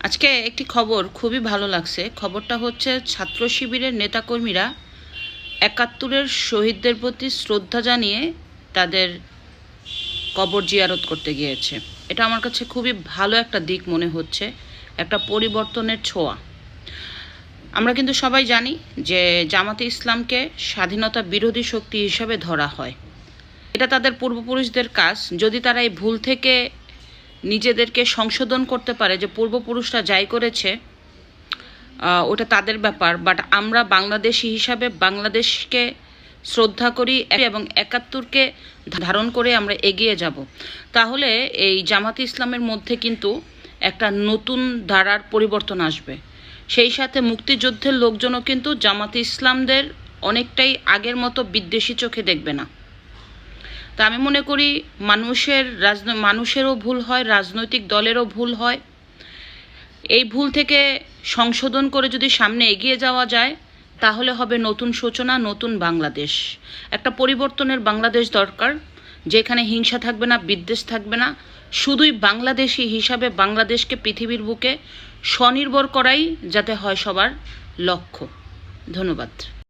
আজকে একটি খবর খুবই ভালো লাগছে। খবরটা হচ্ছে ছাত্র শিবিরের নেতাকর্মীরা ৭১-এর শহীদদের প্রতি শ্রদ্ধা জানিয়ে তাদের কবর জিয়ারত করতে গিয়েছে। এটা আমার কাছে খুবই ভালো একটা দিক মনে হচ্ছে, একটা পরিবর্তনের ছোঁয়া। আমরা কিন্তু সবাই জানি যে জামাতে ইসলামকে স্বাধীনতা বিরোধী শক্তি হিসাবে ধরা হয়। এটা তাদের পূর্বপুরুষদের কাজ। যদি তারা এই ভুল থেকে নিজেদেরকে সংশোধন করতে পারে, যে পূর্বপুরুষরা যাই করেছে ওটা তাদের ব্যাপার, বাট আমরা বাংলাদেশি হিসাবে বাংলাদেশকে শ্রদ্ধা করি এবং ৭১-কে ধারণ করে আমরা এগিয়ে যাব। তাহলে এই জামাতে ইসলামের মধ্যে কিন্তু একটা নতুন ধারার পরিবর্তন আসবে। সেই সাথে মুক্তিযুদ্ধের লোকজনও কিন্তু জামাতে ইসলামদের অনেকটাই আগের মতো বিদ্বেষী চোখে দেখবে না। তা আমি মনে করি মানুষেরও ভুল হয়, রাজনৈতিক দলেরও ভুল হয়। এই ভুল থেকে সংশোধন করে যদি সামনে এগিয়ে যাওয়া যায়, তাহলে হবে নতুন সূচনা, নতুন বাংলাদেশ। একটা পরিবর্তনের বাংলাদেশ দরকার, যেখানে হিংসা থাকবে না, বিদ্বেষ থাকবে না। শুধুই বাংলাদেশি হিসাবে বাংলাদেশকে পৃথিবীর বুকে স্বনির্ভর করাই যাতে হয় সবার লক্ষ্য। ধন্যবাদ।